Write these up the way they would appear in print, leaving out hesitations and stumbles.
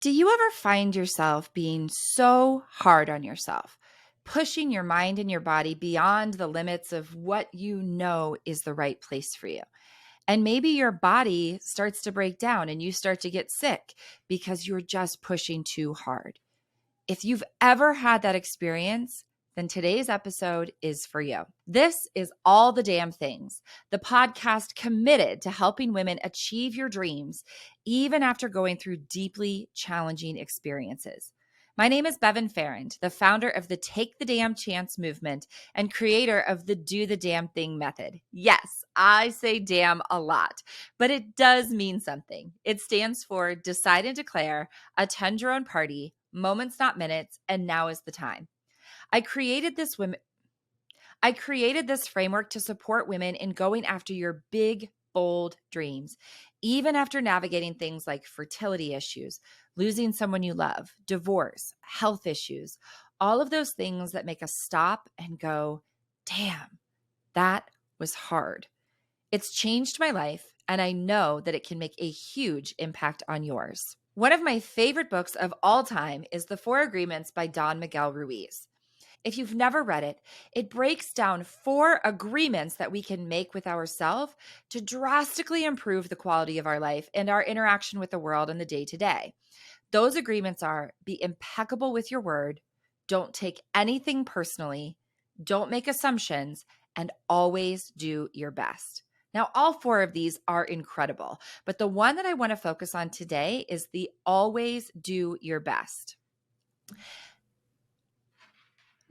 Do you ever find yourself being so hard on yourself, pushing your mind and your body beyond the limits of what you know is the right place for you? And maybe your body starts to break down and you start to get sick because you're just pushing too hard. If you've ever had that experience, then today's episode is for you. This is All the Damn Things, the podcast committed to helping women achieve your dreams, even after going through deeply challenging experiences. My name is Bevin Farrand, the founder of the Take the Damn Chance movement and creator of the Do the Damn Thing method. Yes, I say damn a lot, but it does mean something. It stands for Decide and Declare, Attend Your Own Party, Moments Not Minutes, and Now is the Time. I created this framework to support women in going after your big, bold dreams, even after navigating things like fertility issues, losing someone you love, divorce, health issues, all of those things that make us stop and go, damn, that was hard. It's changed my life, and I know that it can make a huge impact on yours. One of my favorite books of all time is The 4 Agreements by Don Miguel Ruiz. If you've never read it, it breaks down 4 agreements that we can make with ourselves to drastically improve the quality of our life and our interaction with the world in the day-to-day. Those agreements are: be impeccable with your word, don't take anything personally, don't make assumptions, and always do your best. Now, all 4 of these are incredible, but the one that I want to focus on today is the always do your best.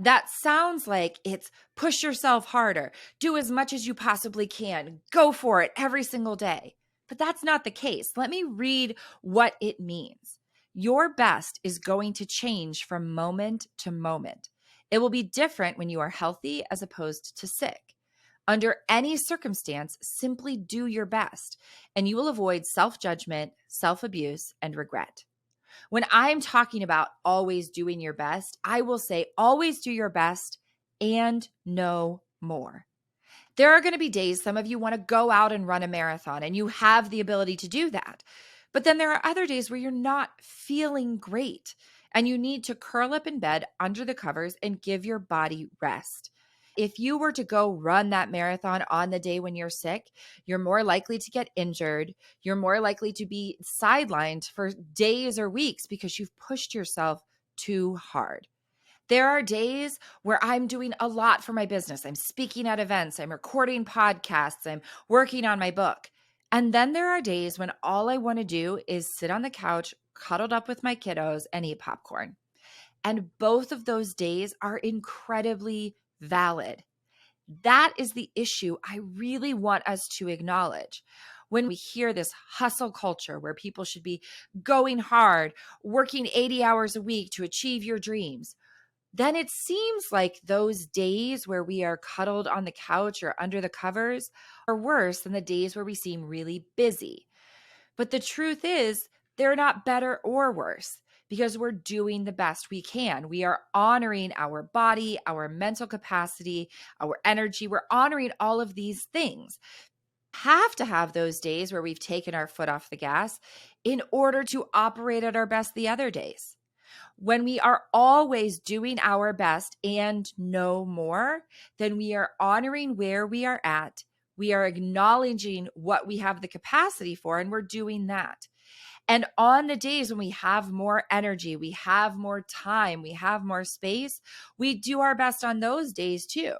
That sounds like it's push yourself harder, do as much as you possibly can, go for it every single day. But that's not the case. Let me read what it means. Your best is going to change from moment to moment. It will be different when you are healthy as opposed to sick. Under any circumstance, simply do your best, and you will avoid self-judgment, self-abuse, and regret. When I'm talking about always doing your best, I will say always do your best and no more. There are going to be days some of you want to go out and run a marathon, and you have the ability to do that. But then there are other days where you're not feeling great, and you need to curl up in bed under the covers and give your body rest. If you were to go run that marathon on the day when you're sick, you're more likely to get injured. You're more likely to be sidelined for days or weeks because you've pushed yourself too hard. There are days where I'm doing a lot for my business. I'm speaking at events, I'm recording podcasts, I'm working on my book. And then there are days when all I want to do is sit on the couch, cuddled up with my kiddos, and eat popcorn. And both of those days are incredibly valid. That is the issue I really want us to acknowledge. When we hear this hustle culture where people should be going hard, working 80 hours a week to achieve your dreams, then it seems like those days where we are cuddled on the couch or under the covers are worse than the days where we seem really busy. But the truth is, they're not better or worse because we're doing the best we can. We are honoring our body, our mental capacity, our energy. We're honoring all of these things. Have to have those days where we've taken our foot off the gas in order to operate at our best the other days. When we are always doing our best and no more, then we are honoring where we are at. We are acknowledging what we have the capacity for, and we're doing that. And on the days when we have more energy, we have more time, we have more space, we do our best on those days too.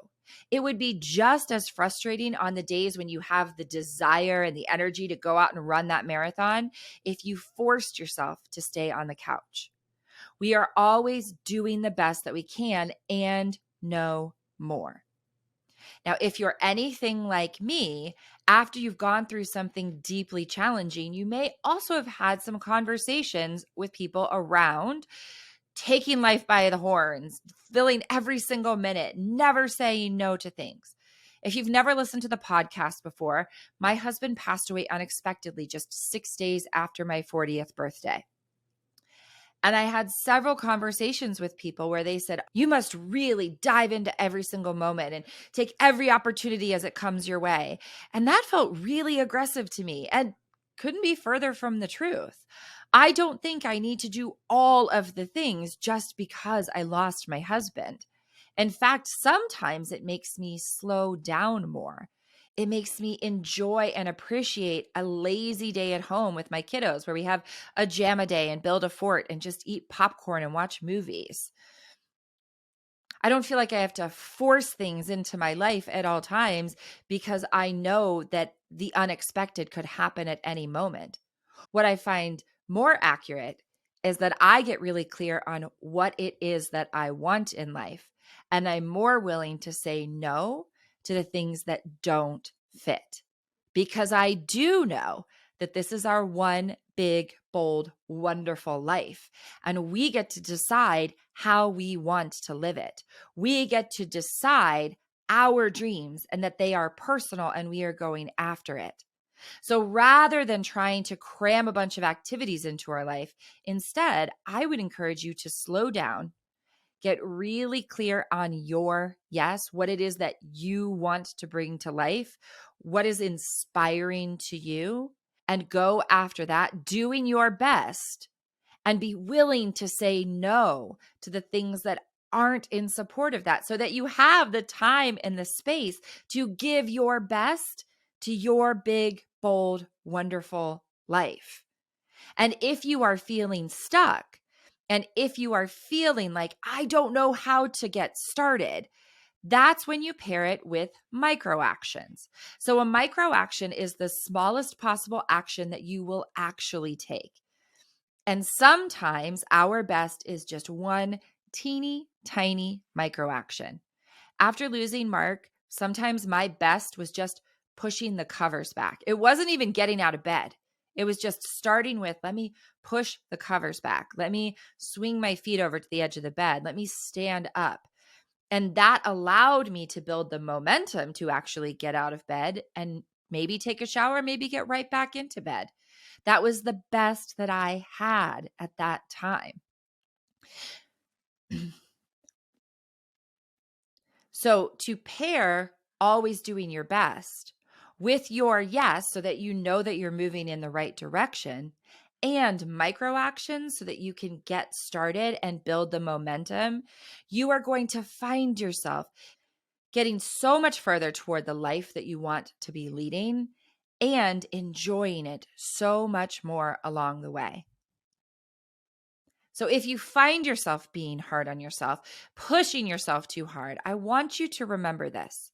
It would be just as frustrating on the days when you have the desire and the energy to go out and run that marathon if you forced yourself to stay on the couch. We are always doing the best that we can and no more. Now, if you're anything like me, after you've gone through something deeply challenging, you may also have had some conversations with people around taking life by the horns, filling every single minute, never saying no to things. If you've never listened to the podcast before, my husband passed away unexpectedly just 6 days after my 40th birthday. And I had several conversations with people where they said, you must really dive into every single moment and take every opportunity as it comes your way. And that felt really aggressive to me and couldn't be further from the truth. I don't think I need to do all of the things just because I lost my husband. In fact, sometimes it makes me slow down more. It makes me enjoy and appreciate a lazy day at home with my kiddos where we have a jam a day and build a fort and just eat popcorn and watch movies. I don't feel like I have to force things into my life at all times because I know that the unexpected could happen at any moment. What I find more accurate is that I get really clear on what it is that I want in life. And I'm more willing to say no to the things that don't fit because I do know that this is our one big, bold, wonderful life. And we get to decide how we want to live it. We get to decide our dreams and that they are personal and we are going after it. So rather than trying to cram a bunch of activities into our life, instead, I would encourage you to slow down, get really clear on your yes, what it is that you want to bring to life, what is inspiring to you, and go after that, doing your best, and be willing to say no to the things that aren't in support of that so that you have the time and the space to give your best to your big, bold, wonderful life. And if you are feeling stuck, and if you are feeling like, I don't know how to get started, that's when you pair it with micro actions. So a micro action is the smallest possible action that you will actually take. And sometimes our best is just one teeny tiny micro action. After losing Mark, sometimes my best was just pushing the covers back. It wasn't even getting out of bed. It was just starting with, let me push the covers back. Let me swing my feet over to the edge of the bed. Let me stand up. And that allowed me to build the momentum to actually get out of bed and maybe take a shower, maybe get right back into bed. That was the best that I had at that time. So to pair always doing your best with your yes, so that you know that you're moving in the right direction, and micro actions so that you can get started and build the momentum, you are going to find yourself getting so much further toward the life that you want to be leading and enjoying it so much more along the way. So if you find yourself being hard on yourself, pushing yourself too hard, I want you to remember this.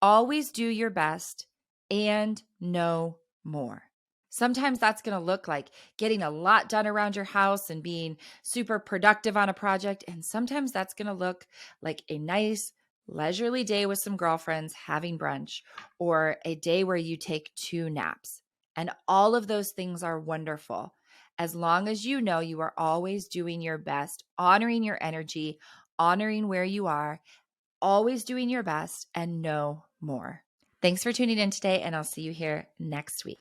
Always do your best and no more. Sometimes that's going to look like getting a lot done around your house and being super productive on a project. And sometimes that's going to look like a nice leisurely day with some girlfriends having brunch, or a day where you take 2 naps. And all of those things are wonderful. As long as you know you are always doing your best, honoring your energy, honoring where you are, always doing your best and no more. Thanks for tuning in today, and I'll see you here next week.